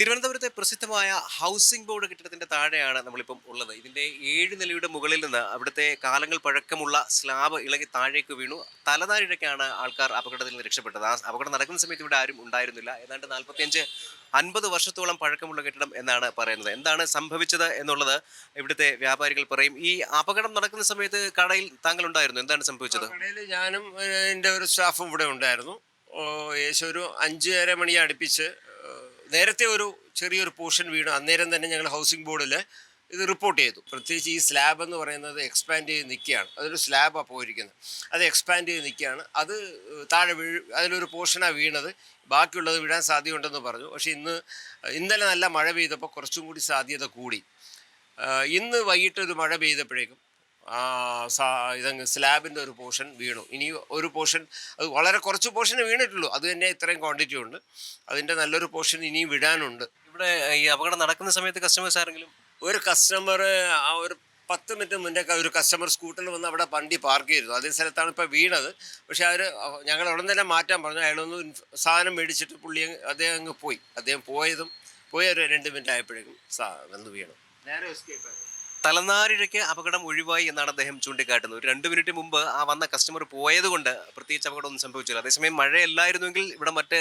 തിരുവനന്തപുരത്തെ പ്രസിദ്ധമായ housing board കെട്ടിടത്തിന്റെ താഴെയാണ് നമ്മളിപ്പം ഉള്ളത്. ഇതിന്റെ 7 നിലയുടെ മുകളിൽ നിന്ന് അവിടുത്തെ കാലങ്ങൾ പഴക്കമുള്ള സ്ലാബ് ഇളകി താഴേക്ക് വീണു. തലനാരിഴയ്ക്കാണ് ആൾക്കാർ അപകടത്തിൽ നിന്ന് രക്ഷപ്പെട്ടത്. ആ അപകടം നടക്കുന്ന സമയത്ത് ഇവിടെ ആരും ഉണ്ടായിരുന്നില്ല. ഏതാണ്ട് 45-50 വർഷത്തോളം പഴക്കമുള്ള കെട്ടിടം എന്നാണ് പറയുന്നത്. എന്താണ് സംഭവിച്ചത് എന്നുള്ളത് ഇവിടുത്തെ വ്യാപാരികൾ പറയും. ഈ അപകടം നടക്കുന്ന സമയത്ത് കടയിൽ താങ്കൾ ഉണ്ടായിരുന്നു. എന്താണ് സംഭവിച്ചത്? കടയിൽ ഞാനും എൻ്റെ ഒരു സ്റ്റാഫും ഇവിടെ ഉണ്ടായിരുന്നു. ഏകദേശം ഒരു 5:30 മണി അടുപ്പിച്ച് നേരത്തെ ഒരു ചെറിയൊരു പോർഷൻ വീണു. അന്നേരം തന്നെ ഞങ്ങൾ ഹൗസിംഗ് ബോർഡിൽ ഇത് റിപ്പോർട്ട് ചെയ്തു. പ്രത്യേകിച്ച് ഈ സ്ലാബ് എന്ന് പറയുന്നത് എക്സ്പാൻഡ് ചെയ്ത് നിൽക്കുകയാണ്. അതൊരു സ്ലാബാണ് പോയിരിക്കുന്നത്. അത് എക്സ്പാൻഡ് ചെയ്ത് നിൽക്കുകയാണ്. അത് താഴെ അതിലൊരു പോർഷനാണ് വീണത്. ബാക്കിയുള്ളത് വീഴാൻ സാധ്യതയുണ്ടെന്ന് പറഞ്ഞു. പക്ഷേ ഇന്നലെ നല്ല മഴ പെയ്തപ്പോൾ കുറച്ചും കൂടി സാധ്യത കൂടി. ഇന്ന് വൈകിട്ടൊരു മഴ പെയ്തപ്പോഴേക്കും ഇതങ്ങ് സ്ലാബിൻ്റെ ഒരു പോർഷൻ വീണു. ഇനി ഒരു പോർഷൻ, അത് വളരെ കുറച്ച് പോർഷന് വീണിട്ടുള്ളൂ. അത് തന്നെ ഇത്രയും ക്വാണ്ടിറ്റി ഉണ്ട്. അതിൻ്റെ നല്ലൊരു പോർഷൻ ഇനിയും വിടാനുണ്ട്. ഇവിടെ ഈ അപകടം നടക്കുന്ന സമയത്ത് കസ്റ്റമേഴ്സ് ആരെങ്കിലും? ഒരു കസ്റ്റമർ ഒരു 10 മിനിറ്റ് മുന്നേ ഒരു കസ്റ്റമർ സ്കൂട്ടറിൽ വന്ന് അവിടെ വണ്ടി പാർക്ക് ചെയ്തിരുന്നു. അതേ സ്ഥലത്താണ് ഇപ്പോൾ വീണത്. പക്ഷേ ഞങ്ങൾ ഉടൻ തന്നെ മാറ്റാൻ പറഞ്ഞു. അയാളൊന്ന് സാധനം മേടിച്ചിട്ട് അദ്ദേഹം അങ്ങ് പോയി. അദ്ദേഹം പോയ ഒരു 2 മിനിറ്റ് ആയപ്പോഴേക്കും വന്ന് വീണു. നേരെ എസ്കേപ്പ് ആയിരുന്നു. തലനാരിഴയ്ക്ക് അപകടം ഒഴിവായി എന്നാണ് അദ്ദേഹം ചൂണ്ടിക്കാട്ടുന്നത്. ഒരു 2 മിനിറ്റ് മുമ്പ് ആ വന്ന കസ്റ്റമർ പോയതുകൊണ്ട് പ്രത്യേകിച്ച് അപകടമൊന്നും സംഭവിച്ചില്ല. അതേസമയം മഴയല്ലായിരുന്നെങ്കിൽ ഇവിടെ മറ്റ്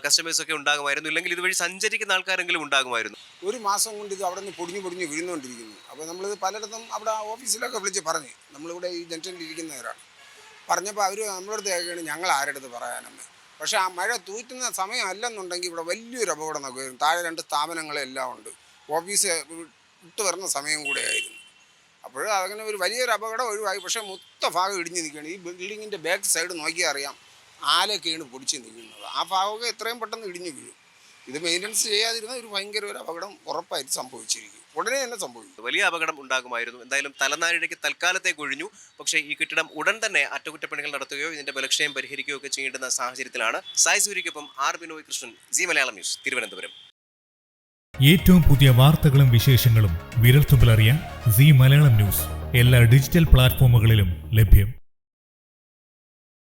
കസ്റ്റമേഴ്സൊക്കെ ഉണ്ടാകുമായിരുന്നു. ഇല്ലെങ്കിൽ ഇതുവഴി സഞ്ചരിക്കുന്ന ആൾക്കാരെങ്കിലും ഉണ്ടാകുമായിരുന്നു. ഒരു മാസം കൊണ്ട് ഇത് അവിടെ നിന്ന് പൊടിഞ്ഞ് വീഴുന്നുകൊണ്ടിരിക്കുന്നു. അപ്പോൾ നമ്മളിത് പലയിടത്തും അവിടെ ഓഫീസിലൊക്കെ വിളിച്ച് പറഞ്ഞ്, നമ്മളിവിടെ ഈ ജംഗ്ഷനിൽ ഇരിക്കുന്നവരാണ്. പറഞ്ഞപ്പോൾ അവർ നമ്മളടുത്ത് കേൾക്കുകയാണ്, ഞങ്ങൾ ആരെടുത്ത് പറയാനെന്ന്. പക്ഷേ ആ മഴ തൂറ്റുന്ന സമയം അല്ലെന്നുണ്ടെങ്കിൽ ഇവിടെ വലിയൊരു അപകടം നടക്കുമായിരുന്നു. താഴെ 2 സ്ഥാപനങ്ങളെല്ലാം ഉണ്ട്. ഓഫീസ് വിട്ട് വരുന്ന സമയം കൂടെ ആയിരുന്നു. അപ്പോൾ അങ്ങനെ ഒരു വലിയൊരു അപകടം ഒഴിവായി. പക്ഷേ മൊത്തം ഭാഗം ഇടിഞ്ഞ് നിൽക്കുകയാണ്. ഈ ബിൽഡിങ്ങിൻ്റെ ബാക്ക് സൈഡ് നോക്കിയാൽ അറിയാം, ആലൊക്കെയാണ് പൊടിച്ച് നിൽക്കുന്നത്. ആ ഭാഗമൊക്കെ എത്രയും പെട്ടെന്ന് ഇടിഞ്ഞു വീഴും. ഇത് മെയിൻ്റനൻസ് ചെയ്യാതിരുന്ന ഒരു ഭയങ്കര ഒരു അപകടം ഉറപ്പായിട്ട് സംഭവിച്ചിരിക്കും. ഉടനെ തന്നെ സംഭവിക്കും. വലിയ അപകടം ഉണ്ടാകുമായിരുന്നു. എന്തായാലും തലനാരിഴയ്ക്ക് തൽക്കാലത്തേക്ക് ഒഴിഞ്ഞു. പക്ഷേ ഈ കെട്ടിടം ഉടൻ തന്നെ അറ്റകുറ്റപ്പണികൾ നടത്തുകയോ ഇതിന്റെ ബലക്ഷയം പരിഹരിക്കുകയോ ഒക്കെ ചെയ്യേണ്ടുന്ന സാഹചര്യത്തിലാണ്. സായ് സൂര്യയ്ക്കൊപ്പം R Binoy Krishnan, C Malayalam news, Thiruvananthapuram. ഏറ്റവും പുതിയ വാർത്തകളും വിശേഷങ്ങളും വിരൽത്തുമ്പിലറിയാൻ സി മലയാളം ന്യൂസ് എല്ലാ ഡിജിറ്റൽ പ്ലാറ്റ്ഫോമുകളിലും ലഭ്യം.